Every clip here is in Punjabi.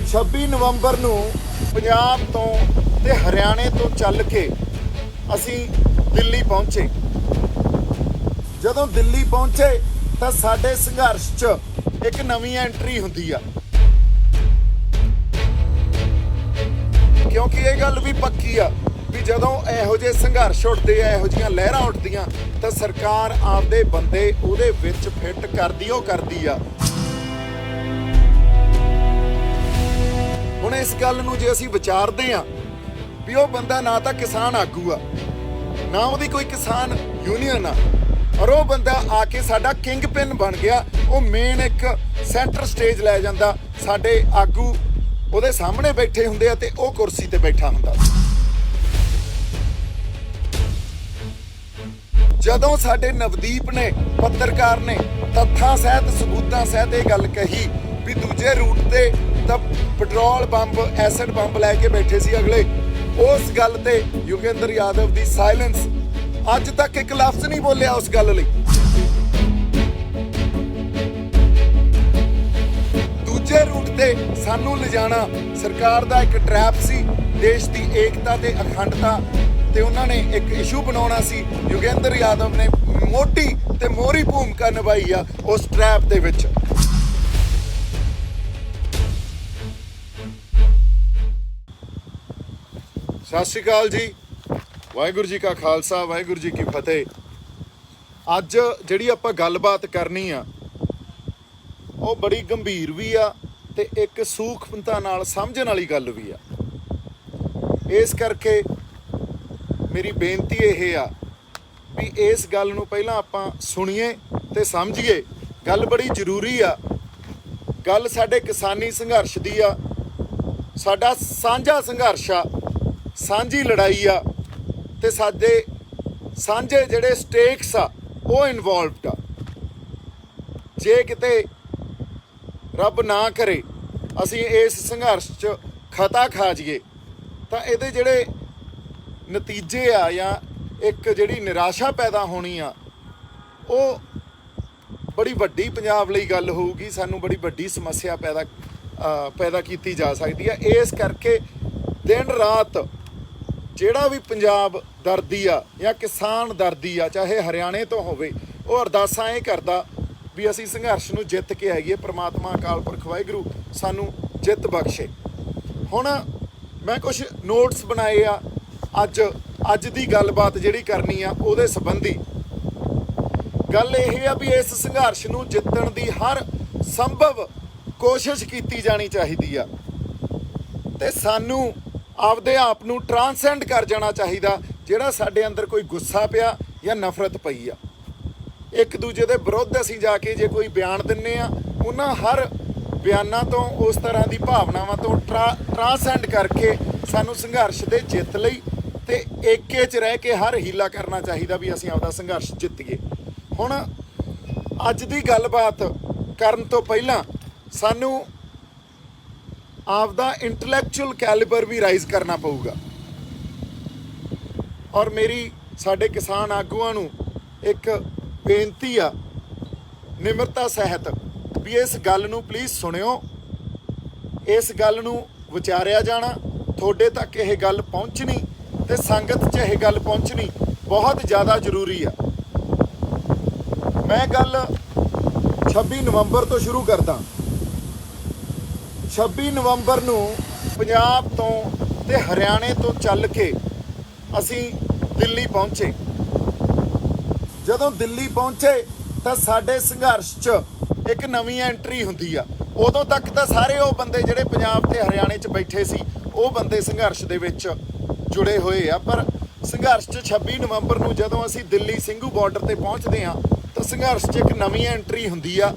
26 ਨਵੰਬਰ ਨੂੰ ਪੰਜਾਬ ਤੋਂ ਤੇ ਹਰਿਆਣੇ ਤੋਂ ਚੱਲ ਕੇ ਅਸੀਂ ਦਿੱਲੀ ਪਹੁੰਚੇ। ਜਦੋਂ ਦਿੱਲੀ ਪਹੁੰਚੇ ਤਾਂ ਸਾਡੇ ਸੰਘਰਸ਼ 'ਚ ਇੱਕ ਨਵੀਂ ਐਂਟਰੀ ਹੁੰਦੀ ਆ, ਕਿਉਂਕਿ ਇਹ ਗੱਲ ਵੀ ਪੱਕੀ ਆ ਵੀ ਜਦੋਂ ਇਹੋ ਜਿਹੇ ਸੰਘਰਸ਼ ਉੱਠਦੇ ਆ, ਇਹੋ ਜਿਹੀਆਂ ਲਹਿਰਾਂ ਉੱਠਦੀਆਂ ਤਾਂ ਸਰਕਾਰ ਆਪਦੇ ਬੰਦੇ ਉਹਦੇ ਵਿੱਚ ਫਿੱਟ ਕਰਦੀ ਆ। ਹੁਣ ਇਸ ਗੱਲ ਨੂੰ ਜੇ ਅਸੀਂ ਵਿਚਾਰਦੇ ਆ ਵੀ ਉਹ ਬੰਦਾ ਨਾ ਤਾਂ ਕਿਸਾਨ ਆਗੂ ਆ, ਨਾ ਉਹਦੀ ਕੋਈ ਕਿਸਾਨ ਯੂਨੀਅਨ ਆ, ਔਰ ਉਹ ਬੰਦਾ ਆ ਕੇ ਸਾਡਾ ਕਿੰਗ ਪਿਨ ਬਣ ਗਿਆ। ਉਹ ਮੇਨ ਇੱਕ ਸੈਂਟਰ ਸਟੇਜ ਲੈ ਜਾਂਦਾ, ਸਾਡੇ ਆਗੂ ਉਹਦੇ ਸਾਹਮਣੇ ਬੈਠੇ ਹੁੰਦੇ ਆ ਤੇ ਉਹ ਕੁਰਸੀ ਤੇ ਬੈਠਾ ਹੁੰਦਾ। ਜਦੋਂ ਸਾਡੇ ਨਵਦੀਪ ਨੇ, ਪੱਤਰਕਾਰ ਨੇ, ਤੱਥਾਂ ਸਹਿਤ ਸਬੂਤਾਂ ਸਹਿਤ ਇਹ ਗੱਲ ਕਹੀ ਵੀ ਦੂਜੇ ਰੂਟ ਤੇ ਤਾਂ ਪੈਟਰੋਲ ਬੰਬ, ਐਸਿਡ ਬੰਬ ਲੈ ਕੇ ਬੈਠੇ ਸੀ ਅਗਲੇ, ਉਸ ਗੱਲ ਤੇ ਯੋਗੇਂਦਰ ਯਾਦਵ ਦੀ ਸਾਇਲੈਂਸ, ਅੱਜ ਤੱਕ ਇੱਕ ਲਫ਼ਜ਼ ਨਹੀਂ ਬੋਲਿਆ ਉਸ ਗੱਲ ਲਈ। ਦੂਜੇ ਰੂਟ ਤੇ ਸਾਨੂੰ ਲਿਜਾਣਾ ਸਰਕਾਰ ਦਾ ਇੱਕ ਟਰੈਪ ਸੀ, ਦੇਸ਼ ਦੀ ਏਕਤਾ ਤੇ ਅਖੰਡਤਾ ਤੇ ਉਹਨਾਂ ਨੇ ਇੱਕ ਇਸ਼ੂ ਬਣਾਉਣਾ ਸੀ। ਯੋਗੇਂਦਰ ਯਾਦਵ ਨੇ ਮੋਟੀ ਤੇ ਮੋਹਰੀ ਭੂਮਿਕਾ ਨਿਭਾਈ ਆ ਉਸ ਟਰੈਪ ਦੇ ਵਿੱਚ। ਸਤਿ ਸ਼੍ਰੀ ਅਕਾਲ ਜੀ, ਵਾਹਿਗੁਰੂ ਜੀ ਕਾ ਖਾਲਸਾ, ਵਾਹਿਗੁਰੂ ਜੀ ਕੀ ਫਤਿਹ। ਅੱਜ ਜਿਹੜੀ ਆਪਾਂ ਗੱਲਬਾਤ ਕਰਨੀ ਆ ਉਹ ਬੜੀ ਗੰਭੀਰ ਵੀ ਆ ਤੇ ਇੱਕ ਸੂਖਮਤਾ ਨਾਲ ਸਮਝਣ ਵਾਲੀ ਗੱਲ ਵੀ ਆ। ਇਸ ਕਰਕੇ ਮੇਰੀ ਬੇਨਤੀ ਇਹ ਆ ਵੀ ਇਸ ਗੱਲ ਨੂੰ ਪਹਿਲਾਂ ਆਪਾਂ ਸੁਣੀਏ ਤੇ ਸਮਝੀਏ। ਗੱਲ ਬੜੀ ਜ਼ਰੂਰੀ ਆ, ਗੱਲ ਸਾਡੇ ਕਿਸਾਨੀ ਸੰਘਰਸ਼ ਦੀ ਆ, ਸਾਡਾ ਸਾਂਝਾ ਸੰਘਰਸ਼ ਆ, ਸਾਂਝੀ ਲੜਾਈ ਆ ਤੇ ਸਾਡੇ ਸਾਂਝੇ ਜਿਹੜੇ ਸਟੇਕਸ ਆ ਉਹ ਇਨਵੋਲਵਡ ਆ। ਜੇ ਕਿਤੇ ਰੱਬ ਨਾ ਕਰੇ ਅਸੀਂ ਇਸ ਸੰਘਰਸ਼ 'ਚ ਖਤਾ ਖਾ ਜਾਈਏ ਤਾਂ ਇਹਦੇ ਜਿਹੜੇ ਨਤੀਜੇ ਆ ਜਾਂ ਇੱਕ ਜਿਹੜੀ ਨਿਰਾਸ਼ਾ ਪੈਦਾ ਹੋਣੀ ਆ ਉਹ ਬੜੀ ਵੱਡੀ ਪੰਜਾਬ ਲਈ ਗੱਲ ਹੋਊਗੀ। ਸਾਨੂੰ ਬੜੀ ਵੱਡੀ ਸਮੱਸਿਆ ਪੈਦਾ ਕੀਤੀ ਜਾ ਸਕਦੀ ਆ। ਇਸ ਕਰਕੇ ਦਿਨ ਰਾਤ ਜਿਹੜਾ ਵੀ ਪੰਜਾਬ ਦਰਦੀ ਆ ਜਾਂ ਕਿਸਾਨ ਦਰਦੀ ਆ, ਚਾਹੇ ਹਰਿਆਣੇ ਤੋਂ ਹੋਵੇ, ਉਹ ਅਰਦਾਸਾਂ ਇਹ ਕਰਦਾ ਵੀ ਅਸੀਂ ਸੰਘਰਸ਼ ਨੂੰ ਜਿੱਤ ਕੇ ਆਈਏ। ਪ੍ਰਮਾਤਮਾ ਅਕਾਲ ਪੁਰਖ ਵਾਹਿਗੁਰੂ ਸਾਨੂੰ ਜਿੱਤ ਬਖਸ਼ੇ। ਹੁਣ ਮੈਂ ਕੁਝ ਨੋਟਸ ਬਣਾਏ ਆ ਅੱਜ ਦੀ ਗੱਲਬਾਤ ਜਿਹੜੀ ਕਰਨੀ ਆ ਉਹਦੇ ਸੰਬੰਧੀ। ਗੱਲ ਇਹ ਆ ਵੀ ਇਸ ਸੰਘਰਸ਼ ਨੂੰ ਜਿੱਤਣ ਦੀ ਹਰ ਸੰਭਵ ਕੋਸ਼ਿਸ਼ ਕੀਤੀ ਜਾਣੀ ਚਾਹੀਦੀ ਆ ਤੇ ਸਾਨੂੰ ਆਪਦੇ ਆਪ ਨੂੰ ਟਰਾਂਸੈਂਡ ਕਰ ਜਾਣਾ ਚਾਹੀਦਾ। ਜਿਹੜਾ ਸਾਡੇ ਅੰਦਰ ਕੋਈ ਗੁੱਸਾ ਪਿਆ ਜਾਂ ਨਫ਼ਰਤ ਪਈ ਆ, ਇੱਕ ਦੂਜੇ ਦੇ ਵਿਰੁੱਧ ਅਸੀਂ ਜਾ ਕੇ ਜੇ ਕੋਈ ਬਿਆਨ ਦਿੰਨੇ ਆ, ਉਹਨਾਂ ਹਰ ਬਿਆਨਾਂ ਤੋਂ, ਉਸ ਤਰ੍ਹਾਂ ਦੀ ਭਾਵਨਾਵਾਂ ਤੋਂ ਟਰਾਂਸੈਂਡ ਕਰਕੇ ਸਾਨੂੰ ਸੰਘਰਸ਼ ਦੇ ਜਿੱਤ ਲਈ ਤੇ ਏਕੇ 'ਚ ਰਹਿ ਕੇ ਹਰ ਹੀਲਾ ਕਰਨਾ ਚਾਹੀਦਾ ਵੀ ਅਸੀਂ ਆਪਦਾ ਸੰਘਰਸ਼ ਜਿੱਤੀਏ। ਹੁਣ ਅੱਜ ਦੀ ਗੱਲਬਾਤ ਕਰਨ ਤੋਂ ਪਹਿਲਾਂ ਸਾਨੂੰ ਆਪਦਾ ਇੰਟੈਲੈਕਚੁਅਲ ਕੈਲੀਬਰ ਵੀ ਰਾਈਜ਼ ਕਰਨਾ ਪਊਗਾ। ਔਰ ਮੇਰੀ ਸਾਡੇ ਕਿਸਾਨ ਆਗੂਆਂ ਨੂੰ ਇੱਕ ਬੇਨਤੀ ਆ ਨਿਮਰਤਾ ਸਹਿਤ ਵੀ ਇਸ ਗੱਲ ਨੂੰ ਪਲੀਜ਼ ਸੁਣਿਓ, ਇਸ ਗੱਲ ਨੂੰ ਵਿਚਾਰਿਆ ਜਾਣਾ, ਤੁਹਾਡੇ ਤੱਕ ਇਹ ਗੱਲ ਪਹੁੰਚਣੀ ਤੇ ਸੰਗਤ 'ਚ ਇਹ ਗੱਲ ਪਹੁੰਚਣੀ ਬਹੁਤ ਜ਼ਿਆਦਾ ਜ਼ਰੂਰੀ ਆ। ਮੈਂ ਗੱਲ 26 ਨਵੰਬਰ ਤੋਂ ਸ਼ੁਰੂ ਕਰਦਾ। 26 ਨਵੰਬਰ ਨੂੰ ਪੰਜਾਬ ਤੋਂ ਤੇ ਹਰਿਆਣੇ ਤੋਂ ਚੱਲ ਕੇ ਅਸੀਂ ਦਿੱਲੀ ਪਹੁੰਚੇ। ਜਦੋਂ ਦਿੱਲੀ ਪਹੁੰਚੇ ਤਾਂ ਸਾਡੇ ਸੰਘਰਸ਼ 'ਚ ਇੱਕ ਨਵੀਂ ਐਂਟਰੀ ਹੁੰਦੀ ਆ। ਉਦੋਂ ਤੱਕ ਤਾਂ ਸਾਰੇ ਉਹ ਬੰਦੇ ਜਿਹੜੇ ਪੰਜਾਬ ਤੇ ਹਰਿਆਣੇ 'ਚ ਬੈਠੇ ਸੀ ਉਹ ਬੰਦੇ ਸੰਘਰਸ਼ ਦੇ ਵਿੱਚ ਜੁੜੇ ਹੋਏ ਆ, ਪਰ ਸੰਘਰਸ਼ 'ਚ 26 ਨਵੰਬਰ ਨੂੰ ਜਦੋਂ ਅਸੀਂ ਦਿੱਲੀ ਸਿੰਘੂ ਬਾਰਡਰ ਤੇ ਪਹੁੰਚਦੇ ਆ ਤਾਂ ਸੰਘਰਸ਼ 'ਚ ਇੱਕ ਨਵੀਂ ਐਂਟਰੀ ਹੁੰਦੀ ਆ।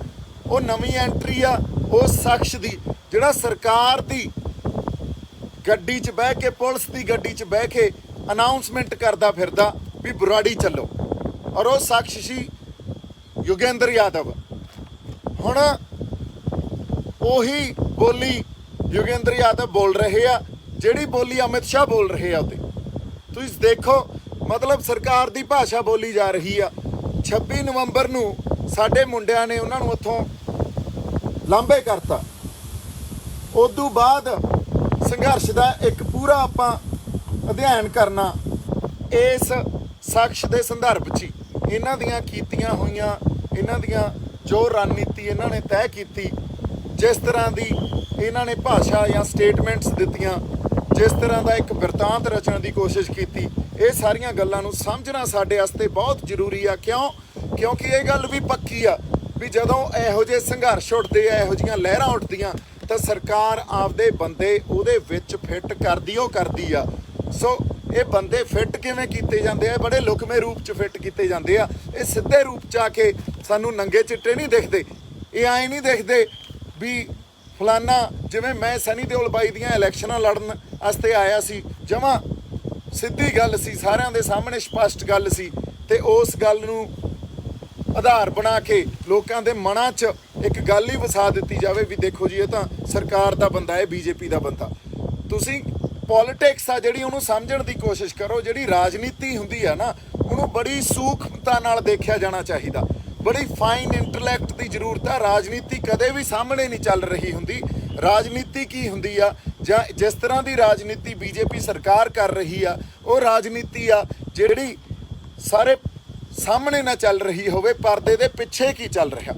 ਉਹ ਨਵੀਂ ਐਂਟਰੀ ਆ ਉਸ ਸ਼ਖਸ ਦੀ ਜਿਹੜਾ ਸਰਕਾਰ ਦੀ ਗੱਡੀ 'ਚ ਬਹਿ ਕੇ, ਪੁਲਿਸ ਦੀ ਗੱਡੀ 'ਚ ਬਹਿ ਕੇ ਅਨਾਉਂਸਮੈਂਟ ਕਰਦਾ ਫਿਰਦਾ ਵੀ ਬੁਰਾੜੀ ਚੱਲੋ, ਔਰ ਉਹ ਸ਼ਖਸ ਸੀ ਯੋਗੇਂਦਰ ਯਾਦਵ। ਹੁਣ ਉਹੀ ਬੋਲੀ ਯੋਗੇਂਦਰ ਯਾਦਵ ਬੋਲ ਰਹੇ ਆ ਜਿਹੜੀ ਬੋਲੀ ਅਮਿਤ ਸ਼ਾਹ ਬੋਲ ਰਹੇ ਆ। ਉਹਦੇ ਤੁਸੀਂ ਦੇਖੋ, ਮਤਲਬ ਸਰਕਾਰ ਦੀ ਭਾਸ਼ਾ ਬੋਲੀ ਜਾ ਰਹੀ ਆ। 26 ਨਵੰਬਰ ਨੂੰ ਸਾਡੇ ਮੁੰਡਿਆਂ ਨੇ ਉਹਨਾਂ ਨੂੰ ਉੱਥੋਂ ਲਾਂਭੇ ਕਰਤਾ। ਉਦੋਂ ਬਾਅਦ ਸੰਘਰਸ਼ ਦਾ ਇੱਕ ਪੂਰਾ ਆਪਾਂ ਅਧਿਐਨ ਕਰਨਾ ਇਸ ਸ਼ਖਸ ਦੇ ਸੰਦਰਭ 'ਚ ਹੀ। ਇਹਨਾਂ ਦੀਆਂ ਕੀਤੀਆਂ ਹੋਈਆਂ, ਇਹਨਾਂ ਦੀਆਂ ਜੋ ਰਣਨੀਤੀ ਇਹਨਾਂ ਨੇ ਤੈਅ ਕੀਤੀ, ਜਿਸ ਤਰ੍ਹਾਂ ਦੀ ਇਹਨਾਂ ਨੇ ਭਾਸ਼ਾ ਜਾਂ ਸਟੇਟਮੈਂਟਸ ਦਿੱਤੀਆਂ, ਜਿਸ ਤਰ੍ਹਾਂ ਦਾ ਇੱਕ ਬਿਰਤਾਂਤ ਰਚਣ ਦੀ ਕੋਸ਼ਿਸ਼ ਕੀਤੀ, ਇਹ ਸਾਰੀਆਂ ਗੱਲਾਂ ਨੂੰ ਸਮਝਣਾ ਸਾਡੇ ਵਾਸਤੇ ਬਹੁਤ ਜ਼ਰੂਰੀ ਆ। ਕਿਉਂਕਿ ਇਹ ਗੱਲ ਵੀ ਪੱਕੀ ਆ ਵੀ ਜਦੋਂ ਇਹੋ ਜਿਹੇ ਸੰਘਰਸ਼ ਉੱਠਦੇ ਆ, ਇਹੋ ਜਿਹੀਆਂ ਲਹਿਰਾਂ ਉੱਠਦੀਆਂ, ਤਾਂ ਸਰਕਾਰ ਆਪਦੇ ਬੰਦੇ ਉਹਦੇ ਵਿੱਚ ਫਿੱਟ ਕਰਦੀ ਆ। ਸੋ ਇਹ ਬੰਦੇ ਫਿੱਟ ਕਿਵੇਂ ਕੀਤੇ ਜਾਂਦੇ ਆ? ਬੜੇ ਲੁਕਵੇਂ ਰੂਪ 'ਚ ਫਿੱਟ ਕੀਤੇ ਜਾਂਦੇ ਆ। ਇਹ ਸਿੱਧੇ ਰੂਪ 'ਚ ਆ ਕੇ ਸਾਨੂੰ ਨੰਗੇ ਚਿੱਟੇ ਨਹੀਂ ਦਿਖਦੇ। ਇਹ ਐਂ ਨਹੀਂ ਦਿਖਦੇ ਵੀ ਫਲਾਨਾ, ਜਿਵੇਂ ਮੈਂ ਸਨੀ ਦਿਓਲ ਬਾਈ ਦੀਆਂ ਇਲੈਕਸ਼ਨਾਂ ਲੜਨ ਵਾਸਤੇ ਆਇਆ ਸੀ, ਜਮਾਂ ਸਿੱਧੀ ਗੱਲ ਸੀ, ਸਾਰਿਆਂ ਦੇ ਸਾਹਮਣੇ ਸਪਸ਼ਟ ਗੱਲ ਸੀ, ਤੇ ਉਸ ਗੱਲ ਨੂੰ ਆਧਾਰ ਬਣਾ ਕੇ ਲੋਕਾਂ ਦੇ ਮਨਾਂ 'ਚ ਇੱਕ ਗੱਲ ਹੀ ਵਸਾ ਦਿੱਤੀ ਜਾਵੇ ਵੀ ਦੇਖੋ ਜੀ ਇਹ ਤਾਂ ਸਰਕਾਰ ਦਾ ਬੰਦਾ ਹੈ, ਬੀਜੇਪੀ ਦਾ ਬੰਦਾ। ਤੁਸੀਂ ਪੋਲੀਟਿਕਸ ਆ ਜਿਹੜੀ, ਉਹਨੂੰ ਸਮਝਣ ਦੀ ਕੋਸ਼ਿਸ਼ ਕਰੋ। ਜਿਹੜੀ ਰਾਜਨੀਤੀ ਹੁੰਦੀ ਆ ਨਾ, ਉਹਨੂੰ ਬੜੀ ਸੂਖਮਤਾ ਨਾਲ ਦੇਖਿਆ ਜਾਣਾ ਚਾਹੀਦਾ, ਬੜੀ ਫਾਈਨ ਇੰਟੈਲੈਕਟ ਦੀ ਜ਼ਰੂਰਤ ਆ। ਰਾਜਨੀਤੀ ਕਦੇ ਵੀ ਸਾਹਮਣੇ ਨਹੀਂ ਚੱਲ ਰਹੀ ਹੁੰਦੀ। ਰਾਜਨੀਤੀ ਕੀ ਹੁੰਦੀ ਆ, ਜਾਂ ਜਿਸ ਤਰ੍ਹਾਂ ਦੀ ਰਾਜਨੀਤੀ ਬੀਜੇਪੀ ਸਰਕਾਰ ਕਰ ਰਹੀ ਆ, ਉਹ ਰਾਜਨੀਤੀ ਆ ਜਿਹੜੀ ਸਾਰੇ ਸਾਹਮਣੇ ਨਾ ਚੱਲ ਰਹੀ ਹੋਵੇ, ਪਰਦੇ ਦੇ ਪਿੱਛੇ ਕੀ ਚੱਲ ਰਿਹਾ,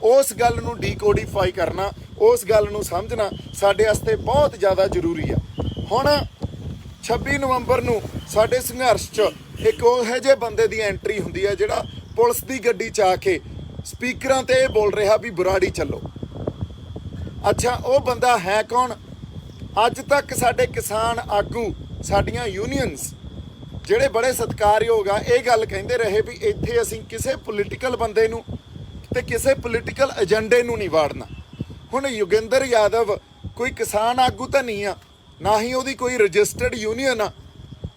ਉਸ ਗੱਲ ਨੂੰ ਡੀਕੋਡੀਫਾਈ ਕਰਨਾ, ਉਸ ਗੱਲ ਨੂੰ ਸਮਝਣਾ ਸਾਡੇ ਵਾਸਤੇ ਬਹੁਤ ਜ਼ਿਆਦਾ ਜ਼ਰੂਰੀ ਆ। ਹੁਣ 26 ਨਵੰਬਰ ਨੂੰ ਸਾਡੇ ਸੰਘਰਸ਼ 'ਚ ਇੱਕ ਉਹੋ ਜਿਹੇ ਬੰਦੇ ਦੀ ਐਂਟਰੀ ਹੁੰਦੀ ਹੈ ਜਿਹੜਾ ਪੁਲਿਸ ਦੀ ਗੱਡੀ 'ਚ ਆ ਕੇ ਸਪੀਕਰਾਂ ਤੇ ਇਹ ਬੋਲ ਰਿਹਾ ਵੀ ਬੁਰਾੜੀ ਚੱਲੋ। ਅੱਛਾ, ਉਹ ਬੰਦਾ ਹੈ ਕੌਣ? ਅੱਜ ਤੱਕ ਸਾਡੇ ਕਿਸਾਨ ਆਗੂ, ਸਾਡੀਆਂ ਯੂਨੀਅਨਸ ਜਿਹੜੇ ਬੜੇ ਸਤਿਕਾਰਯੋਗ ਆ, ਇਹ ਗੱਲ ਕਹਿੰਦੇ ਰਹੇ ਵੀ ਇੱਥੇ ਅਸੀਂ ਕਿਸੇ ਪੋਲੀਟੀਕਲ ਬੰਦੇ ਨੂੰ ਤੇ ਕਿਸੇ ਪੋਲੀਟੀਕਲ ਏਜੰਡੇ ਨੂੰ ਨਹੀਂ ਵਾੜਨਾ। ਹੁਣ ਯੋਗਿੰਦਰ ਯਾਦਵ ਕੋਈ ਕਿਸਾਨ ਆਗੂ ਤਾਂ ਨਹੀਂ ਆ, ਨਾ ਹੀ ਉਹਦੀ ਕੋਈ ਰਜਿਸਟਰਡ ਯੂਨੀਅਨ ਆ।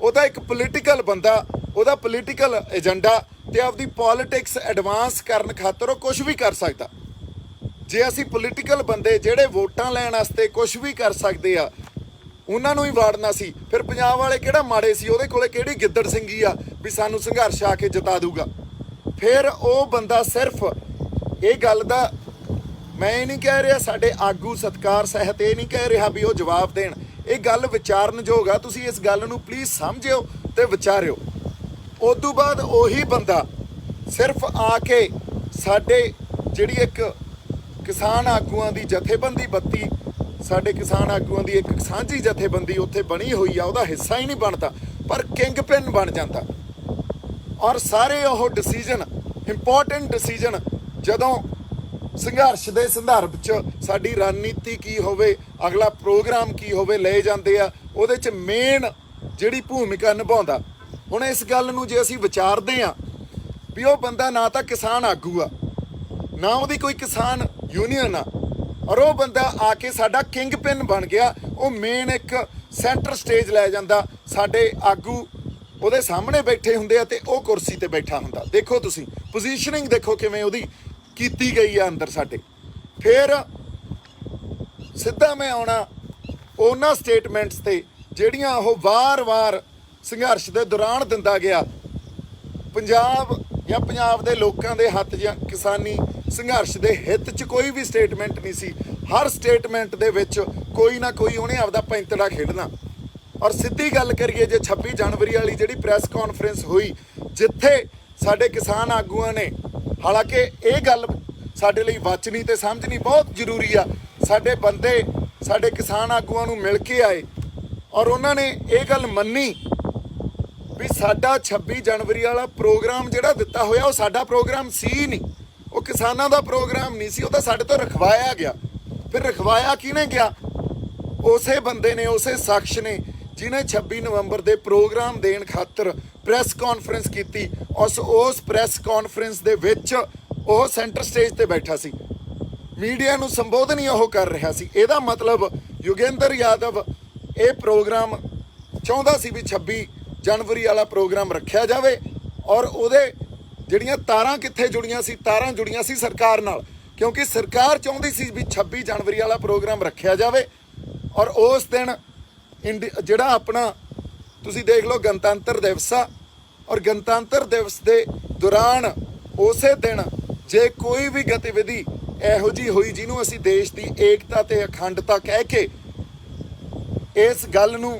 ਉਹਦਾ ਇੱਕ ਪੋਲੀਟੀਕਲ ਬੰਦਾ, ਉਹਦਾ ਪੋਲੀਟੀਕਲ ਏਜੰਡਾ ਤੇ ਆਪਦੀ ਪੋਲੀਟਿਕਸ ਐਡਵਾਂਸ ਕਰਨ ਖਾਤਰ ਉਹ ਕੁਝ ਵੀ ਕਰ ਸਕਦਾ। ਜੇ ਅਸੀਂ ਪੋਲੀਟੀਕਲ ਬੰਦੇ ਜਿਹੜੇ ਵੋਟਾਂ ਲੈਣ ਵਾਸਤੇ ਕੁਝ ਵੀ ਕਰ ਸਕਦੇ ਆ, ਉਹਨਾਂ ਨੂੰ ਹੀ ਵਾੜਨਾ ਸੀ, ਫਿਰ ਪੰਜਾਬ ਵਾਲੇ ਕਿਹੜਾ ਮਾੜੇ ਸੀ? ਉਹਦੇ ਕੋਲੇ ਕਿਹੜੀ ਗਿੱਦੜ ਸਿੰਘੀ ਆ ਵੀ ਸਾਨੂੰ ਸੰਘਰਸ਼ ਆ ਕੇ ਜਿਤਾ ਦੂਗਾ? ਫਿਰ ਉਹ ਬੰਦਾ ਸਿਰਫ ਇਹ ਗੱਲ ਦਾ, ਮੈਂ ਇਹ ਨਹੀਂ ਕਹਿ ਰਿਹਾ ਸਾਡੇ ਆਗੂ ਸਤਿਕਾਰ ਸਹਿਤ ਇਹ ਨਹੀਂ ਕਹਿ ਰਿਹਾ ਵੀ ਉਹ ਜਵਾਬ ਦੇਣ, ਇਹ ਗੱਲ ਵਿਚਾਰਨਯੋਗ ਆ। ਤੁਸੀਂ ਇਸ ਗੱਲ ਨੂੰ ਪਲੀਜ਼ ਸਮਝਿਓ ਤੇ ਵਿਚਾਰਿਓ। ਉਸ ਤੋਂ ਬਾਅਦ ਉਹੀ ਬੰਦਾ ਸਿਰਫ ਆ ਕੇ ਸਾਡੇ ਜਿਹੜੀ ਇੱਕ ਕਿਸਾਨ ਆਗੂਆਂ ਦੀ ਜਥੇਬੰਦੀ 32 ਸਾਡੇ ਕਿਸਾਨ ਆਗੂਆਂ ਦੀ ਇੱਕ ਸਾਂਝੀ ਜਥੇਬੰਦੀ ਉੱਥੇ ਬਣੀ ਹੋਈ ਆ, ਉਹਦਾ ਹਿੱਸਾ ਹੀ ਨਹੀਂ ਬਣਦਾ, ਪਰ ਕਿੰਗ ਪਿਨ ਬਣ ਜਾਂਦਾ। ਔਰ ਸਾਰੇ ਉਹ ਡਿਸੀਜਨ, ਇੰਪੋਰਟੈਂਟ ਡਿਸੀਜਨ, ਜਦੋਂ ਸੰਘਰਸ਼ ਦੇ ਸੰਦਰਭ 'ਚ ਸਾਡੀ ਰਣਨੀਤੀ ਕੀ ਹੋਵੇ, ਅਗਲਾ ਪ੍ਰੋਗਰਾਮ ਕੀ ਹੋਵੇ, ਲਏ ਜਾਂਦੇ ਆ। ਉਹਦੇ 'ਚ ਮੇਨ ਜਿਹੜੀ ਭੂਮਿਕਾ ਨਿਭਾਉਂਦਾ। ਹੁਣ ਇਸ ਗੱਲ ਨੂੰ ਜੇ ਅਸੀਂ ਵਿਚਾਰਦੇ ਆ ਵੀ ਉਹ ਬੰਦਾ ਨਾ ਤਾਂ ਕਿਸਾਨ ਆਗੂ ਆ, ਨਾ ਉਹਦੀ ਕੋਈ ਕਿਸਾਨ ਯੂਨੀਅਨ ਆ, ਔਰ ਉਹ ਬੰਦਾ ਆ ਕੇ ਸਾਡਾ ਕਿੰਗ ਪਿਨ ਬਣ ਗਿਆ। ਉਹ ਮੇਨ ਇੱਕ ਸੈਂਟਰ ਸਟੇਜ ਲੈ ਜਾਂਦਾ, ਸਾਡੇ ਆਗੂ ਉਹਦੇ ਸਾਹਮਣੇ ਬੈਠੇ ਹੁੰਦੇ ਆ ਤੇ ਉਹ ਕੁਰਸੀ ਤੇ ਬੈਠਾ ਹੁੰਦਾ। ਦੇਖੋ ਤੁਸੀਂ ਪੋਜੀਸ਼ਨਿੰਗ ਦੇਖੋ ਕਿਵੇਂ ਉਹਦੀ ਕੀਤੀ ਗਈ ਆ ਅੰਦਰ ਸਾਡੇ। ਫਿਰ ਸਿੱਧਾ ਮੈਂ ਆਉਣਾ ਉਹਨਾਂ ਸਟੇਟਮੈਂਟਸ ਤੇ ਜਿਹੜੀਆਂ ਉਹ ਵਾਰ-ਵਾਰ ਸੰਘਰਸ਼ ਦੇ ਦੌਰਾਨ ਦਿੰਦਾ ਗਿਆ। ਪੰਜਾਬ ਜਾਂ ਪੰਜਾਬ ਦੇ ਲੋਕਾਂ ਦੇ ਹੱਥ ਜਾਂ ਕਿਸਾਨੀ ਸੰਘਰਸ਼ ਦੇ ਹਿੱਤ 'ਚ ਕੋਈ ਵੀ ਸਟੇਟਮੈਂਟ ਨਹੀਂ ਸੀ। ਹਰ ਸਟੇਟਮੈਂਟ ਦੇ ਵਿੱਚ ਕੋਈ ਨਾ ਕੋਈ ਉਹਨੇ ਆਪਦਾ ਪੈਂਤੜਾ ਖੇਡਣਾ। ਔਰ ਸਿੱਧੀ ਗੱਲ ਕਰੀਏ, ਜੇ 26 ਜਨਵਰੀ ਵਾਲੀ ਜਿਹੜੀ ਪ੍ਰੈਸ ਕਾਨਫਰੰਸ ਹੋਈ, ਜਿੱਥੇ ਸਾਡੇ ਕਿਸਾਨ ਆਗੂਆਂ ਨੇ, ਹਾਲਾਂਕਿ ਇਹ ਗੱਲ ਸਾਡੇ ਲਈ ਵਾਚਣੀ ਤੇ ਸਮਝਣੀ ਬਹੁਤ ਜ਼ਰੂਰੀ ਆ, ਸਾਡੇ ਬੰਦੇ ਸਾਡੇ ਕਿਸਾਨ ਆਗੂਆਂ ਨੂੰ ਮਿਲ ਕੇ ਆਏ ਔਰ ਉਹਨਾਂ ਨੇ ਇਹ ਗੱਲ ਮੰਨੀ ਵੀ ਸਾਡਾ 26 ਜਨਵਰੀ ਵਾਲਾ ਪ੍ਰੋਗਰਾਮ ਜਿਹੜਾ ਦਿੱਤਾ ਹੋਇਆ ਉਹ ਸਾਡਾ ਪ੍ਰੋਗਰਾਮ ਸੀ ਨਹੀਂ, ਉਹ ਕਿਸਾਨਾਂ ਦਾ ਪ੍ਰੋਗਰਾਮ ਨਹੀਂ ਸੀ, ਉਹ ਤਾਂ ਸਾਡੇ ਤੋਂ ਰਖਵਾਇਆ ਗਿਆ। ਫਿਰ ਰਖਵਾਇਆ ਕਿਹਨੇ ਗਿਆ? ਉਸੇ ਬੰਦੇ ਨੇ, ਉਸੇ ਸ਼ਖਸ ਨੇ ਜਿਹਨੇ 26 ਨਵੰਬਰ ਦੇ ਪ੍ਰੋਗਰਾਮ ਦੇਣ ਖਾਤਰ ਪ੍ਰੈਸ ਕਾਨਫਰੰਸ ਕੀਤੀ। ਉਸ ਪ੍ਰੈਸ ਕਾਨਫਰੰਸ ਦੇ ਵਿੱਚ ਉਹ ਸੈਂਟਰ ਸਟੇਜ ਤੇ ਬੈਠਾ ਸੀ, ਮੀਡੀਆ ਨੂੰ ਸੰਬੋਧਨ ਹੀ ਉਹ ਕਰ ਰਿਹਾ ਸੀ। ਇਹਦਾ ਮਤਲਬ ਯੋਗਿੰਦਰ ਯਾਦਵ ਇਹ ਪ੍ਰੋਗਰਾਮ ਚਾਹੁੰਦਾ ਸੀ ਵੀ 26 ਜਨਵਰੀ ਵਾਲਾ ਪ੍ਰੋਗਰਾਮ ਰੱਖਿਆ ਜਾਵੇ, ਔਰ ਉਹਦੇ ਜਿਹੜੀਆਂ ਤਾਰਾਂ ਕਿੱਥੇ ਜੁੜੀਆਂ ਸੀ? ਤਾਰਾਂ ਜੁੜੀਆਂ ਸੀ ਸਰਕਾਰ ਨਾਲ, ਕਿਉਂਕਿ ਸਰਕਾਰ ਚਾਹੁੰਦੀ ਸੀ ਵੀ 26 ਜਨਵਰੀ ਵਾਲਾ ਪ੍ਰੋਗਰਾਮ ਰੱਖਿਆ ਜਾਵੇ। ਔਰ ਉਸ ਦਿਨ ਜਿਹੜਾ ਆਪਣਾ ਤੁਸੀਂ ਦੇਖ ਲਓ ਗਣਤੰਤਰ ਦਿਵਸ ਆ, ਔਰ ਗਣਤੰਤਰ ਦਿਵਸ ਦੇ ਦੌਰਾਨ ਉਸੇ ਦਿਨ ਜੇ ਕੋਈ ਵੀ ਗਤੀਵਿਧੀ ਇਹੋ ਜਿਹੀ ਹੋਈ ਜਿਹਨੂੰ ਅਸੀਂ ਦੇਸ਼ ਦੀ ਏਕਤਾ ਤੇ ਅਖੰਡਤਾ ਕਹਿ ਕੇ ਇਸ ਗੱਲ ਨੂੰ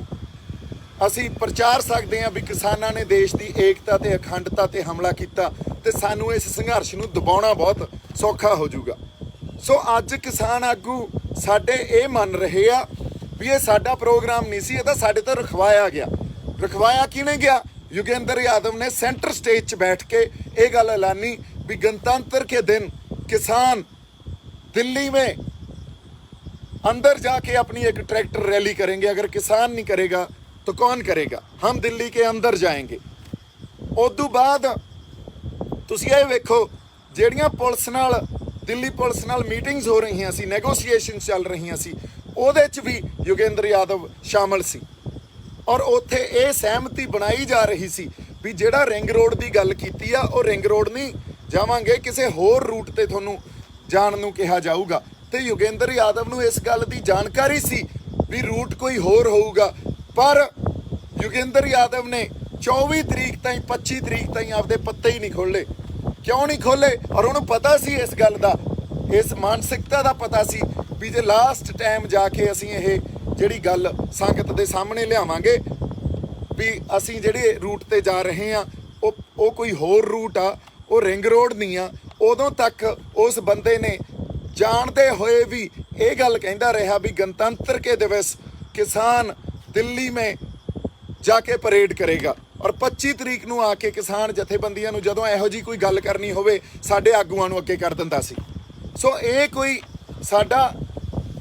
ਅਸੀਂ ਪ੍ਰਚਾਰ ਸਕਦੇ ਹਾਂ ਵੀ ਕਿਸਾਨਾਂ ਨੇ ਦੇਸ਼ ਦੀ ਏਕਤਾ ਤੇ ਅਖੰਡਤਾ ਤੇ ਹਮਲਾ ਕੀਤਾ ਤੇ ਸਾਨੂੰ ਇਸ ਸੰਘਰਸ਼ ਨੂੰ ਦਬਾਉਣਾ ਬਹੁਤ ਸੌਖਾ ਹੋ ਜਾਊਗਾ। ਸੋ ਅੱਜ ਕਿਸਾਨ ਆਗੂ ਸਾਡੇ ਇਹ ਮੰਨ ਰਹੇ ਆ ਵੀ ਇਹ ਸਾਡਾ ਪ੍ਰੋਗਰਾਮ ਨਹੀਂ ਸੀ, ਇਹ ਤਾਂ ਸਾਡੇ ਤੋਂ ਰਖਵਾਇਆ ਗਿਆ। ਰਖਵਾਇਆ ਕਿਹਨੇ ਗਿਆ? योगेंद्र यादव ने सेंटर स्टेज 'ਚ बैठ के ये गल ऐलानी भी गणतंत्र के दिन किसान दिल्ली में अंदर जाके अपनी एक ट्रैक्टर रैली करेंगे। अगर किसान नहीं करेगा तो कौन करेगा? हम दिल्ली के अंदर जाएंगे। उदू बाद तुसीं ये वेखो ਜਿਹੜੀਆਂ ਪੁਲਿਸ ਨਾਲ ਦਿੱਲੀ ਪੁਲਿਸ ਨਾਲ ਮੀਟਿੰਗਸ ਹੋ ਰਹੀਆਂ ਸੀ, ਨੈਗੋਸੀਏਸ਼ਨ ਚੱਲ ਰਹੀਆਂ ਸੀ, ਉਹਦੇ 'ਚ ਵੀ ਯੋਗੇਂਦਰ ਯਾਦਵ ਸ਼ਾਮਲ ਸੀ। ਔਰ ਉੱਥੇ ਇਹ ਸਹਿਮਤੀ ਬਣਾਈ ਜਾ ਰਹੀ ਸੀ ਵੀ ਜਿਹੜਾ ਰਿੰਗ ਰੋਡ ਦੀ ਗੱਲ ਕੀਤੀ ਆ ਉਹ ਰਿੰਗ ਰੋਡ ਨਹੀਂ ਜਾਵਾਂਗੇ, ਕਿਸੇ ਹੋਰ ਰੂਟ ਤੇ ਤੁਹਾਨੂੰ ਜਾਣ ਨੂੰ ਕਿਹਾ ਜਾਊਗਾ। ਤੇ ਯੋਗੇਂਦਰ ਯਾਦਵ ਨੂੰ ਇਸ ਗੱਲ ਦੀ ਜਾਣਕਾਰੀ ਸੀ ਵੀ ਰੂਟ ਕੋਈ ਹੋਰ ਹੋਊਗਾ, ਪਰ ਯੋਗੇਂਦਰ ਯਾਦਵ ਨੇ 24 ਤਰੀਕ ਤਾਈਂ 25 ਤਰੀਕ ਤਾਈਂ ਆਪਦੇ ਪੱਤੇ ਹੀ ਨਹੀਂ ਖੋਲ੍ਹੇ। ਕਿਉਂ ਨਹੀਂ ਖੋਲ੍ਹੇ? ਔਰ ਉਹਨੂੰ ਪਤਾ ਸੀ ਇਸ ਗੱਲ ਦਾ, ਇਸ ਮਾਨਸਿਕਤਾ ਦਾ ਪਤਾ ਸੀ ਵੀ ਜੇ ਲਾਸਟ ਟਾਈਮ ਜਾ ਕੇ ਅਸੀਂ ਇਹ ਜਿਹੜੀ ਗੱਲ ਸੰਗਤ ਦੇ ਸਾਹਮਣੇ ਲਿਆਵਾਂਗੇ ਵੀ ਅਸੀਂ ਜਿਹੜੇ ਰੂਟ ਤੇ ਜਾ ਰਹੇ ਹਾਂ ਉਹ ਕੋਈ ਹੋਰ ਰੂਟ ਆ, ਉਹ ਰਿੰਗ ਰੋਡ ਨਹੀਂ ਆ, ਉਦੋਂ ਤੱਕ ਉਸ ਬੰਦੇ ਨੇ ਜਾਣਦੇ ਹੋਏ ਵੀ ਇਹ ਗੱਲ ਕਹਿੰਦਾ ਰਿਹਾ ਵੀ गणतंत्र के दिवस किसान दिल्ली में जाके परेड करेगा। और 25 ਤਰੀਕ ਨੂੰ ਆ ਕੇ ਕਿਸਾਨ ਜਥੇਬੰਦੀਆਂ ਨੂੰ ਜਦੋਂ ਇਹੋ ਜੀ ਕੋਈ ਗੱਲ ਕਰਨੀ ਹੋਵੇ ਸਾਡੇ ਆਗੂਆਂ ਨੂੰ ਅੱਗੇ ਕਰ ਦਿੰਦਾ ਸੀ। ਸੋ ਇਹ ਕੋਈ ਸਾਡਾ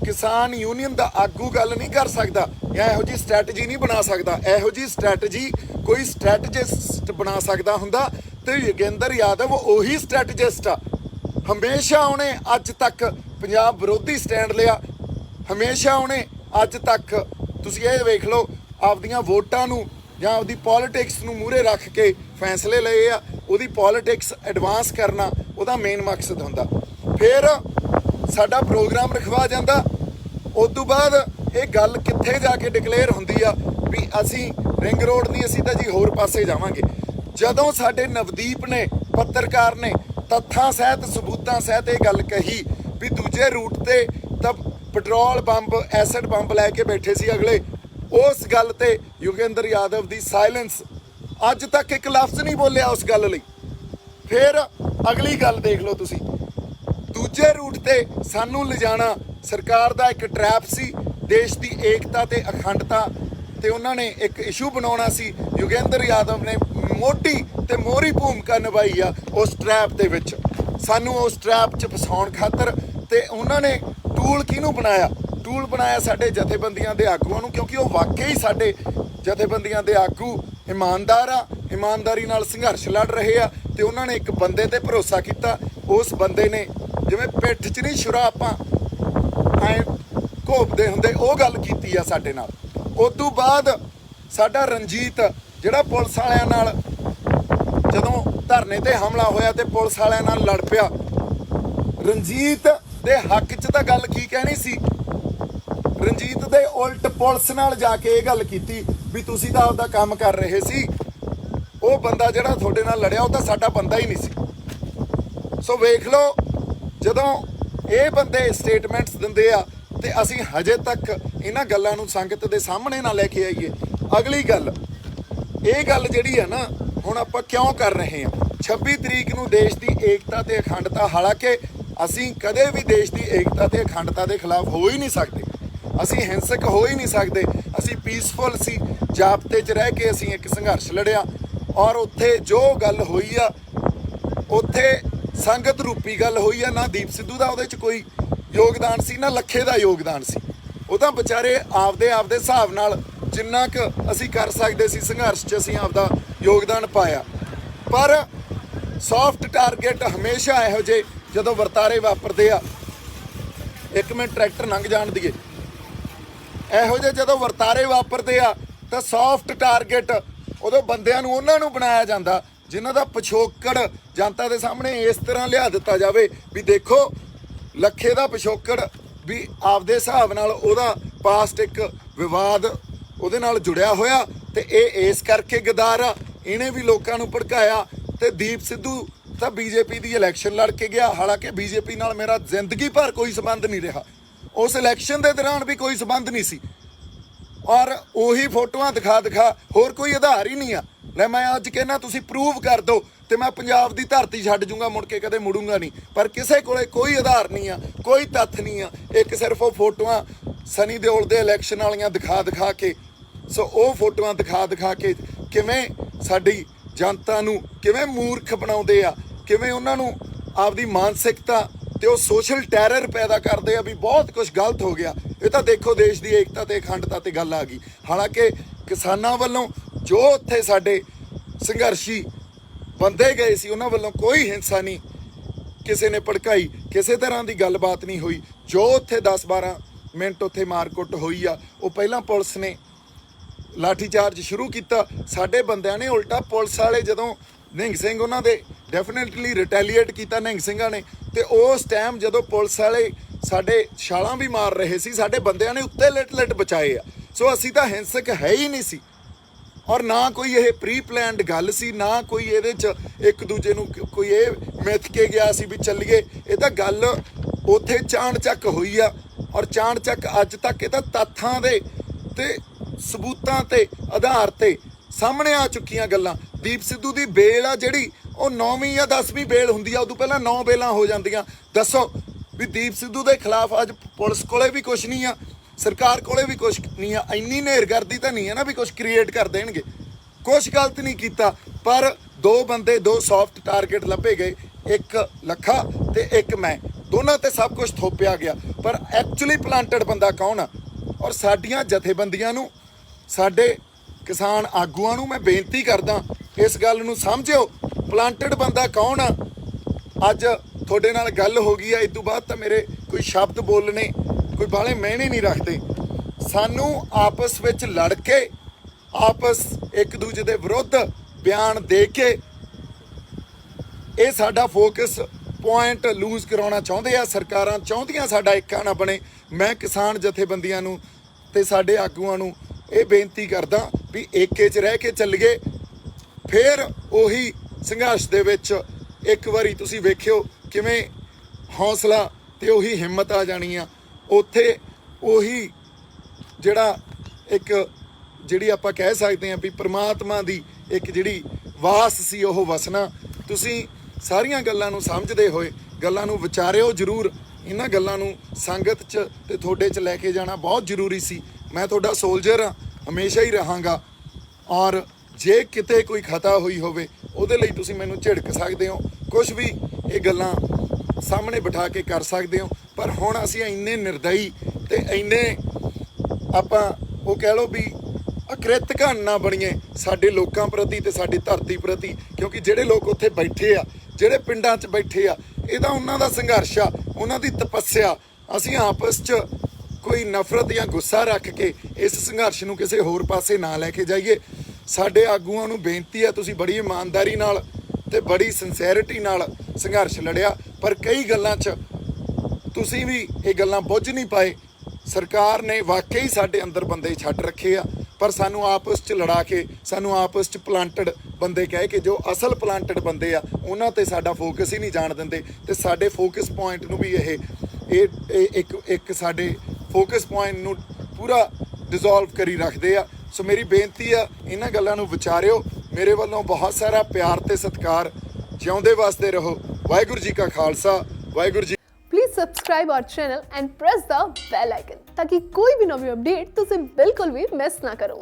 ਕਿਸਾਨ ਯੂਨੀਅਨ ਦਾ ਆਗੂ ਗੱਲ ਨਹੀਂ ਕਰ ਸਕਦਾ ਜਾਂ ਇਹੋ ਜੀ ਸਟ੍ਰੈਟਜੀ ਨਹੀਂ ਬਣਾ ਸਕਦਾ। ਇਹੋ ਜੀ ਸਟ੍ਰੈਟਜੀ ਕੋਈ ਸਟ੍ਰੈਟਜਿਸਟ ਬਣਾ ਸਕਦਾ ਹੁੰਦਾ ਤੇ ਯੋਗੇਂਦਰ ਯਾਦਵ ਉਹੀ ਸਟ੍ਰੈਟਜਿਸਟ ਆ। ਹਮੇਸ਼ਾ ਉਹਨੇ ਅੱਜ ਤੱਕ ਪੰਜਾਬ ਵਿਰੋਧੀ ਸਟੈਂਡ ਲਿਆ, ਹਮੇਸ਼ਾ ਉਹਨੇ ਅੱਜ ਤੱਕ ਤੁਸੀਂ ਇਹ ਵੇਖ ਲਓ ਆਪਦੀਆਂ ਵੋਟਾਂ ਨੂੰ ਜਾਂ ਆਪਦੀ ਪੋਲੀਟਿਕਸ ਨੂੰ ਮੂਹਰੇ ਰੱਖ ਕੇ ਫੈਸਲੇ ਲਏ ਆ। ਉਹਦੀ ਪੋਲੀਟਿਕਸ ਐਡਵਾਂਸ ਕਰਨਾ ਉਹਦਾ ਮੇਨ ਮਕਸਦ ਹੁੰਦਾ। ਫਿਰ ਸਾਡਾ ਪ੍ਰੋਗਰਾਮ ਰਖਵਾ ਜਾਂਦਾ, ਉਸ ਤੋਂ ਬਾਅਦ ਇਹ ਗੱਲ ਕਿੱਥੇ ਜਾ ਕੇ ਡਿਕਲੇਅਰ ਹੁੰਦੀ ਆ ਵੀ ਅਸੀਂ ਰਿੰਗ ਰੋਡ ਨਹੀਂ, ਅਸੀਂ ਤਾਂ ਜੀ ਹੋਰ ਪਾਸੇ ਜਾਵਾਂਗੇ। ਜਦੋਂ ਸਾਡੇ ਨਵਦੀਪ ਨੇ ਪੱਤਰਕਾਰ ਨੇ ਤੱਥਾਂ ਸਹਿਤ ਸਬੂਤਾਂ ਸਹਿਤ ਇਹ ਗੱਲ ਕਹੀ ਵੀ ਦੂਜੇ ਰੂਟ ਤੇ ਤਾਂ ਪੈਟਰੋਲ ਬੰਬ ਐਸਿਡ ਬੰਬ ਲੈ ਕੇ ਬੈਠੇ ਸੀ ਅਗਲੇ, ਉਸ ਗੱਲ ਤੇ ਯੋਗੇਂਦਰ ਯਾਦਵ ਦੀ ਸਾਇਲੈਂਸ, ਅੱਜ ਤੱਕ ਇੱਕ ਲਫ਼ਜ਼ ਨਹੀਂ ਬੋਲਿਆ ਉਸ ਗੱਲ ਲਈ। ਫਿਰ ਅਗਲੀ ਗੱਲ ਦੇਖ ਲਓ ਤੁਸੀਂ, ਦੂਜੇ ਰੂਟ ਤੇ ਸਾਨੂੰ ਲਿਜਾਣਾ ਸਰਕਾਰ ਦਾ ਇੱਕ ਟਰੈਪ ਸੀ, ਦੇਸ਼ ਦੀ ਏਕਤਾ ਤੇ ਅਖੰਡਤਾ ਤੇ ਉਹਨਾਂ ਨੇ ਇੱਕ ਇਸ਼ੂ ਬਣਾਉਣਾ ਸੀ। ਯੋਗੇਂਦਰ ਯਾਦਵ ਨੇ ਮੋਢੀ ਤੇ ਮੋਹਰੀ ਭੂਮਿਕਾ ਨਿਭਾਈ ਆ ਉਸ ਟਰੈਪ ਦੇ ਵਿੱਚ, ਸਾਨੂੰ ਉਸ ਟਰੈਪ 'ਚ ਫਸਾਉਣ ਖਾਤਰ। ਤੇ ਉਹਨਾਂ ਨੇ ਟੂਲ ਕਿਹਨੂੰ ਬਣਾਇਆ? ਟੂਲ ਬਣਾਇਆ ਸਾਡੇ ਜਥੇਬੰਦੀਆਂ ਦੇ ਆਗੂਆਂ ਨੂੰ, ਕਿਉਂਕਿ ਉਹ ਵਾਕਈ ਸਾਡੇ ਜਥੇਬੰਦੀਆਂ ਦੇ ਆਗੂ ਇਮਾਨਦਾਰ ਆ, ਇਮਾਨਦਾਰੀ ਨਾਲ ਸੰਘਰਸ਼ ਲੜ ਰਹੇ ਆ। ਤੇ ਉਹਨਾਂ ਨੇ ਇੱਕ ਬੰਦੇ ਤੇ ਭਰੋਸਾ ਕੀਤਾ, ਉਸ ਬੰਦੇ ਨੇ ਜਿਵੇਂ ਪਿੱਠ 'ਚ ਨਹੀਂ ਛੁਰਾ ਆਪਾਂ ਐ ਘੋਪਦੇ ਹੁੰਦੇ, ਉਹ ਗੱਲ ਕੀਤੀ ਆ ਸਾਡੇ ਨਾਲ। ਉਸ ਤੋਂ ਬਾਅਦ ਸਾਡਾ ਰਣਜੀਤ ਜਿਹੜਾ ਪੁਲਿਸ ਵਾਲਿਆਂ ਨਾਲ ਜਦੋਂ ਧਰਨੇ ਤੇ ਹਮਲਾ ਹੋਇਆ ਤੇ ਪੁਲਿਸ ਵਾਲਿਆਂ ਨਾਲ ਲੜ ਪਿਆ, ਰਣਜੀਤ ਦੇ ਹੱਕ 'ਚ ਤਾਂ ਗੱਲ ਕੀ ਕਹਿਣੀ ਸੀ, ਰਣਜੀਤ ਦੇ ਉਲਟ ਪੁਲਿਸ ਨਾਲ ਜਾ ਕੇ ਇਹ ਗੱਲ ਕੀਤੀ ਵੀ ਤੁਸੀਂ ਤਾਂ ਆਪਦਾ ਕੰਮ ਕਰ ਰਹੇ ਸੀ, ਉਹ ਬੰਦਾ ਜਿਹੜਾ ਤੁਹਾਡੇ ਨਾਲ ਲੜਿਆ ਉਹ ਤਾਂ ਸਾਡਾ ਬੰਦਾ ਹੀ ਨਹੀਂ ਸੀ। ਸੋ ਵੇਖ ਲਓ, ਜਦੋਂ ਇਹ ਬੰਦੇ ਸਟੇਟਮੈਂਟਸ ਦਿੰਦੇ ਆ ਤੇ ਅਸੀਂ ਹਜੇ ਤੱਕ ਇਹਨਾਂ ਗੱਲਾਂ ਨੂੰ ਸੰਗਤ ਦੇ ਸਾਹਮਣੇ ਨਾ ਲੈ ਕੇ ਆਈਏ। ਅਗਲੀ ਗੱਲ, ਇਹ ਗੱਲ ਜਿਹੜੀ ਹੈ ਨਾ ਹੁਣ ਆਪਾਂ ਕਿਉਂ ਕਰ ਰਹੇ ਹਾਂ? 26 ਤਰੀਕ ਨੂੰ ਦੇਸ਼ ਦੀ ਏਕਤਾ ਤੇ ਅਖੰਡਤਾ, ਹਾਲਾਂਕਿ ਅਸੀਂ ਕਦੇ ਵੀ ਦੇਸ਼ ਦੀ ਏਕਤਾ ਤੇ ਅਖੰਡਤਾ ਦੇ ਖਿਲਾਫ ਹੋ ਹੀ ਨਹੀਂ ਸਕਦੇ, ਅਸੀਂ ਹਿੰਸਕ ਹੋ ਹੀ ਨਹੀਂ ਸਕਦੇ। ਅਸੀਂ ਪੀਸਫੁਲ ਸੀ, ਜਾਬਤੇ 'ਚ ਰਹਿ ਕੇ ਅਸੀਂ ਇੱਕ ਸੰਘਰਸ਼ ਲੜਿਆ। ਔਰ ਉੱਥੇ ਜੋ ਗੱਲ ਹੋਈ ਆ, ਉੱਥੇ ਸੰਗਤ ਰੂਪੀ ਗੱਲ ਹੋਈ ਆ। ਨਾ ਦੀਪ ਸਿੱਧੂ ਦਾ ਉਹਦੇ 'ਚ ਕੋਈ ਯੋਗਦਾਨ ਸੀ, ਨਾ ਲੱਖੇ ਦਾ ਯੋਗਦਾਨ ਸੀ। ਉਹ ਤਾਂ ਵਿਚਾਰੇ ਆਪਦੇ ਹਿਸਾਬ ਨਾਲ ਜਿੰਨਾ ਕੁ ਅਸੀਂ ਕਰ ਸਕਦੇ ਸੀ ਸੰਘਰਸ਼ 'ਚ ਅਸੀਂ ਆਪਦਾ ਯੋਗਦਾਨ ਪਾਇਆ। ਪਰ ਸੌਫਟ ਟਾਰਗੇਟ ਹਮੇਸ਼ਾ ਇਹੋ ਜਿਹੇ ਜਦੋਂ ਵਰਤਾਰੇ ਵਾਪਰਦੇ ਆ, ਇੱਕ ਮਿੰਟ ਟਰੈਕਟਰ ਲੰਘ ਜਾਣ ਦੀਏ, ਇਹੋ ਜਿਹੇ ਜਦੋਂ ਵਰਤਾਰੇ ਵਾਪਰਦੇ ਆ ਤਾਂ ਸੌਫਟ ਟਾਰਗੇਟ ਉਦੋਂ ਬੰਦਿਆਂ ਨੂੰ ਉਹਨਾਂ ਨੂੰ ਬਣਾਇਆ ਜਾਂਦਾ ਜਿਨ੍ਹਾਂ ਦਾ ਪਿਛੋਕੜ ਜਨਤਾ ਦੇ ਸਾਹਮਣੇ ਇਸ ਤਰ੍ਹਾਂ ਲਿਆ ਦਿੱਤਾ ਜਾਵੇ ਵੀ ਦੇਖੋ ਲੱਖੇ ਦਾ ਪਿਛੋਕੜ ਵੀ ਆਪਦੇ ਹਿਸਾਬ ਨਾਲ ਉਹਦਾ ਪਾਸਟ ਇੱਕ ਵਿਵਾਦ ਉਹਦੇ ਨਾਲ ਜੁੜਿਆ ਹੋਇਆ ਤੇ ਇਹ ਇਸ ਕਰਕੇ ਗਦਾਰ ਆ, ਇਹਨੇ ਵੀ ਲੋਕਾਂ ਨੂੰ ਭੜਕਾਇਆ। ਤੇ ਦੀਪ ਸਿੱਧੂ ਤਾਂ ਬੀਜੇਪੀ ਦੀ ਇਲੈਕਸ਼ਨ ਲੜ ਕੇ ਗਿਆ। ਹਾਲਾਂਕਿ ਬੀਜੇਪੀ ਨਾਲ ਮੇਰਾ ਜ਼ਿੰਦਗੀ ਭਰ ਕੋਈ ਸੰਬੰਧ ਨਹੀਂ ਰਿਹਾ, ਉਸ ਇਲੈਕਸ਼ਨ ਦੇ ਦੌਰਾਨ ਵੀ ਕੋਈ ਸੰਬੰਧ ਨਹੀਂ ਸੀ। ਔਰ ਉਹੀ ਫੋਟੋਆਂ ਦਿਖਾ ਹੋਰ ਕੋਈ ਆਧਾਰ ਹੀ ਨਹੀਂ ਆ। ਲੈ ਮੈਂ ਅੱਜ ਕਹਿੰਦਾ ਤੁਸੀਂ ਪ੍ਰੂਵ ਕਰ ਦਿਓ ਤੇ ਮੈਂ ਪੰਜਾਬ ਦੀ ਧਰਤੀ ਛੱਡ ਜੂੰਗਾ, ਮੁੜ ਕੇ ਕਦੇ ਮੁੜੂੰਗਾ ਨਹੀਂ। ਪਰ ਕਿਸੇ ਕੋਲੇ ਕੋਈ ਆਧਾਰ ਨਹੀਂ ਆ, ਕੋਈ ਤੱਥ ਨਹੀਂ ਆ। ਇੱਕ ਸਿਰਫ ਉਹ ਫੋਟੋਆਂ ਸਨੀ ਦਿਓਲ ਦੇ ਇਲੈਕਸ਼ਨ ਵਾਲੀਆਂ ਦਿਖਾ ਕੇ, ਸੋ ਉਹ ਫੋਟੋਆਂ ਦਿਖਾ ਕੇ ਕਿਵੇਂ ਸਾਡੀ ਜਨਤਾ ਨੂੰ ਕਿਵੇਂ ਮੂਰਖ ਬਣਾਉਂਦੇ ਆ, ਕਿਵੇਂ ਉਹਨਾਂ ਨੂੰ ਆਪਦੀ ਮਾਨਸਿਕਤਾ ਤੇ ਉਹ ਸੋਸ਼ਲ ਟੈਰਰ ਪੈਦਾ ਕਰਦੇ ਆ ਵੀ ਬਹੁਤ ਕੁਝ ਗਲਤ ਹੋ ਗਿਆ। ਇਹ ਤਾਂ ਦੇਖੋ ਦੇਸ਼ ਦੀ ਏਕਤਾ ਤੇ ਅਖੰਡਤਾ ਤੇ ਗੱਲ ਆ ਗਈ। ਹਾਲਾਂਕਿ ਕਿਸਾਨਾਂ ਵੱਲੋਂ ਜੋ ਉੱਥੇ ਸਾਡੇ ਸੰਘਰਸ਼ੀ ਬੰਦੇ ਗਏ ਸੀ ਉਹਨਾਂ ਵੱਲੋਂ ਕੋਈ ਹਿੰਸਾ ਨਹੀਂ ਕਿਸੇ ਨੇ ਭੜਕਾਈ, ਕਿਸੇ ਤਰ੍ਹਾਂ ਦੀ ਗੱਲਬਾਤ ਨਹੀਂ ਹੋਈ। ਜੋ ਉੱਥੇ 10-12 ਮਿੰਟ ਉੱਥੇ ਮਾਰਕੁੱਟ ਹੋਈ ਆ, ਉਹ ਪਹਿਲਾਂ ਪੁਲਿਸ ਨੇ ਲਾਠੀ ਚਾਰਜ ਸ਼ੁਰੂ ਕੀਤਾ, ਸਾਡੇ ਬੰਦਿਆਂ ਨੇ ਉਲਟਾ ਪੁਲਿਸ ਵਾਲੇ ਜਦੋਂ ਨਿਹੰਗ ਸਿੰਘ ਉਹਨਾਂ ਦੇ ਡੈਫੀਨਿਟਲੀ ਰਿਟੈਲੀਏਟ ਕੀਤਾ ਨਿਹੰਗ ਸਿੰਘਾਂ ਨੇ, ਤੇ ਉਸ ਟਾਈਮ ਜਦੋਂ ਪੁਲਿਸ ਵਾਲੇ ਸਾਡੇ ਛਾਲਾਂ ਵੀ ਮਾਰ ਰਹੇ ਸੀ, ਸਾਡੇ ਬੰਦਿਆਂ ਨੇ ਉੱਤੇ ਲਿਟ ਬਚਾਏ ਆ। ਸੋ ਅਸੀਂ ਤਾਂ ਹਿੰਸਕ ਹੈ ਹੀ ਨਹੀਂ ਸੀ, ਔਰ ਨਾ ਕੋਈ ਇਹ ਪ੍ਰੀ ਪਲਾਨਡ ਗੱਲ ਸੀ, ਨਾ ਕੋਈ ਇਹਦੇ 'ਚ ਇੱਕ ਦੂਜੇ ਨੂੰ ਕੋਈ ਇਹ ਮਿੱਥ ਕੇ ਗਿਆ ਸੀ ਵੀ ਚੱਲੀਏ। ਇਹ ਤਾਂ ਗੱਲ ਉੱਥੇ ਚਾਣਚੱਕ ਹੋਈ ਆ, ਔਰ ਚਾਣਚੱਕ ਅੱਜ ਤੱਕ ਇਹ ਤਾਂ ਤੱਥਾਂ ਦੇ ਤੇ ਸਬੂਤਾਂ ਤੇ ਆਧਾਰ ਤੇ ਸਾਹਮਣੇ ਆ ਚੁੱਕੀਆਂ ਗੱਲਾਂ। ਦੀਪ ਸਿੱਧੂ ਦੀ ਬੇਲ ਆ ਜਿਹੜੀ, ਉਹ 9ਵੀਂ ਜਾਂ 10ਵੀਂ ਬੇਲ ਹੁੰਦੀ ਆ, ਉਦੋਂ ਪਹਿਲਾਂ 9 ਬੇਲਾਂ ਹੋ ਜਾਂਦੀਆਂ। ਦੱਸੋ ਵੀ ਦੀਪ ਸਿੱਧੂ ਦੇ ਖਿਲਾਫ ਅੱਜ ਪੁਲਿਸ ਕੋਲੇ ਵੀ ਕੁਝ ਨਹੀਂ ਆ, ਸਰਕਾਰ ਕੋਲੇ ਵੀ ਕੁਝ ਨਹੀਂ ਆ। ਇੰਨੀ ਨੇਰਗਰਦੀ ਤਾਂ ਨਹੀਂ ਹੈ ਨਾ ਵੀ ਕੁਝ ਕ੍ਰੀਏਟ ਕਰ ਦੇਣਗੇ। ਕੁਝ ਗਲਤ ਨਹੀਂ ਕੀਤਾ, ਪਰ ਦੋ ਬੰਦੇ, ਦੋ ਸੌਫਟ ਟਾਰਗੇਟ ਲੱਭੇ ਗਏ, ਇੱਕ ਲੱਖਾ ਤੇ ਇੱਕ ਮੈਂ, ਦੋਨਾਂ ਤੇ ਸਭ ਕੁਝ ਥੋਪਿਆ ਗਿਆ। ਪਰ ਐਕਚੁਅਲੀ ਪਲਾਂਟਡ ਬੰਦਾ ਕੌਣ ਆ? ਔਰ ਸਾਡੀਆਂ ਜਥੇਬੰਦੀਆਂ ਨੂੰ, ਸਾਡੇ ਕਿਸਾਨ ਆਗੂਆਂ ਨੂੰ ਮੈਂ ਬੇਨਤੀ ਕਰਦਾ ਇਸ ਗੱਲ ਨੂੰ ਸਮਝਿਓ, ਪਲਾਂਟਡ ਬੰਦਾ ਕੌਣ ਆ। ਅੱਜ ਤੁਹਾਡੇ ਨਾਲ ਗੱਲ ਹੋ ਗਈ ਆ, ਇਸ ਤੋਂ ਬਾਅਦ ਤਾਂ ਮੇਰੇ ਕੋਈ ਸ਼ਬਦ ਬੋਲਣੇ ਕੋਈ ਬਾਹਲੇ ਮਾਇਨੇ ਨਹੀਂ ਰੱਖਦੇ। ਸਾਨੂੰ ਆਪਸ ਵਿੱਚ ਲੜ ਕੇ, ਆਪਸ ਇੱਕ ਦੂਜੇ ਦੇ ਵਿਰੁੱਧ ਬਿਆਨ ਦੇ ਕੇ ਇਹ ਸਾਡਾ ਫੋਕਸ ਪੁਆਇੰਟ ਲੂਜ਼ ਕਰਾਉਣਾ ਚਾਹੁੰਦੇ ਆ। ਸਰਕਾਰਾਂ ਚਾਹੁੰਦੀਆਂ ਸਾਡਾ ਇੱਕਾ ਨਾ ਬਣੇ। ਮੈਂ ਕਿਸਾਨ ਜਥੇਬੰਦੀਆਂ ਨੂੰ ਤੇ ਸਾਡੇ ਆਗੂਆਂ ਨੂੰ ਇਹ ਬੇਨਤੀ ਕਰਦਾ ਵੀ ਏਕੇ 'ਚ ਰਹਿ ਕੇ ਚੱਲੀਏ। ਫਿਰ ਉਹੀ ਸੰਘਰਸ਼ ਦੇ ਵਿੱਚ ਇੱਕ ਵਾਰੀ ਤੁਸੀਂ ਵੇਖਿਓ ਕਿਵੇਂ ਹੌਸਲਾ ਤੇ ਉਹੀ ਹਿੰਮਤ ਆ ਜਾਣੀ ਆ। ਉੱਥੇ ਉਹੀ ਜਿਹੜਾ ਇੱਕ ਜਿਹੜੀ ਆਪਾਂ ਕਹਿ ਸਕਦੇ ਹਾਂ ਵੀ ਪ੍ਰਮਾਤਮਾ ਦੀ ਇੱਕ ਜਿਹੜੀ ਵਾਸ ਸੀ ਉਹ ਵਸਣਾ। ਤੁਸੀਂ ਸਾਰੀਆਂ ਗੱਲਾਂ ਨੂੰ ਸਮਝਦੇ ਹੋਏ ਗੱਲਾਂ ਨੂੰ ਵਿਚਾਰਿਓ ਜ਼ਰੂਰ। ਇਹਨਾਂ ਗੱਲਾਂ ਨੂੰ ਸੰਗਤ 'ਚ ਤੇ ਤੁਹਾਡੇ 'ਚ ਲੈ ਕੇ ਜਾਣਾ ਬਹੁਤ ਜ਼ਰੂਰੀ ਸੀ। ਮੈਂ ਤੁਹਾਡਾ ਸੋਲਜਰ ਹਾਂ, ਹਮੇਸ਼ਾ ਹੀ ਰਹਾਂਗਾ। ਔਰ ਜੇ ਕਿਤੇ ਕੋਈ ਖਤਾ ਹੋਈ ਹੋਵੇ ਉਹਦੇ ਲਈ ਤੁਸੀਂ ਮੈਨੂੰ ਝਿੜਕ ਸਕਦੇ ਹੋ, ਕੁਝ ਵੀ ਇਹ ਗੱਲਾਂ ਸਾਹਮਣੇ ਬਿਠਾ ਕੇ ਕਰ ਸਕਦੇ ਹੋ। ਪਰ ਹੁਣ ਅਸੀਂ ਇੰਨੇ ਨਿਰਦਈ ਤੇ ਇੰਨੇ ਆਪਾਂ ਉਹ ਕਹਿ ਲਓ ਵੀ ਅਕ੍ਰਿਤਿਕਨ ਨਾ ਬਣੀਏ ਸਾਡੇ ਲੋਕਾਂ ਪ੍ਰਤੀ ਤੇ ਸਾਡੀ ਧਰਤੀ ਪ੍ਰਤੀ, ਕਿਉਂਕਿ ਜਿਹੜੇ ਲੋਕ ਉੱਥੇ ਬੈਠੇ ਆ, ਜਿਹੜੇ ਪਿੰਡਾਂ 'ਚ ਬੈਠੇ ਆ, ਇਹ ਤਾਂ ਉਹਨਾਂ ਦਾ ਸੰਘਰਸ਼ ਆ, ਉਹਨਾਂ ਦੀ ਤਪੱਸਿਆ। ਅਸੀਂ ਆਪਸ 'ਚ ਕੋਈ ਨਫ਼ਰਤ ਜਾਂ ਗੁੱਸਾ ਰੱਖ ਕੇ ਇਸ ਸੰਘਰਸ਼ ਨੂੰ ਕਿਸੇ ਹੋਰ ਪਾਸੇ ਨਾ ਲੈ ਕੇ ਜਾਈਏ। ਸਾਡੇ ਆਗੂਆਂ ਨੂੰ ਬੇਨਤੀ ਆ, ਤੁਸੀਂ ਬੜੀ ਇਮਾਨਦਾਰੀ ਨਾਲ ਤੇ ਬੜੀ ਸਿੰਸੈਰਿਟੀ ਨਾਲ ਸੰਘਰਸ਼ ਲੜਿਆ, ਪਰ ਕਈ ਗੱਲਾਂ 'ਚ ਤੁਸੀਂ ਵੀ ਇਹ ਗੱਲਾਂ ਬੁੱਝ ਨਹੀਂ ਪਾਏ। ਸਰਕਾਰ ਨੇ ਵਾਕਈ ਸਾਡੇ ਅੰਦਰ ਬੰਦੇ ਛੱਡ ਰੱਖੇ ਆ, ਪਰ ਸਾਨੂੰ ਆਪਸ 'ਚ ਲੜਾ ਕੇ, ਸਾਨੂੰ ਆਪਸ 'ਚ ਪਲਾਂਟਡ ਬੰਦੇ ਕਹਿ ਕੇ, ਜੋ ਅਸਲ ਪਲਾਂਟਡ ਬੰਦੇ ਆ ਉਹਨਾਂ ਤੇ ਸਾਡਾ ਫੋਕਸ ਹੀ ਨਹੀਂ ਜਾਣ ਦਿੰਦੇ। ਤੇ ਸਾਡੇ ਫੋਕਸ ਪੁਆਇੰਟ ਨੂੰ ਵੀ ਇਹ ਇੱਕ ਸਾਡੇ ਫੋਕਸ ਪੁਆਇੰਟ ਨੂੰ ਪੂਰਾ ਡਿਸੋਲਵ ਕਰੀ ਰੱਖਦੇ ਆ। ਸੋ ਮੇਰੀ ਬੇਨਤੀ ਆ, ਇਹਨਾਂ ਗੱਲਾਂ ਨੂੰ ਵਿਚਾਰਿਓ। ਮੇਰੇ ਵੱਲੋਂ ਬਹੁਤ ਸਾਰਾ ਪਿਆਰ ਤੇ ਸਤਿਕਾਰ। ਜਿਉਂਦੇ ਵਸਦੇ ਰਹੋ। ਵਾਹਿਗੁਰੂ ਜੀ ਕਾ Khalsa, Waheguru ji. Please subscribe our channel and press the bell icon ताकि कोई भी नवी अपडेट तुझे बिल्कुल भी मिस ना करो।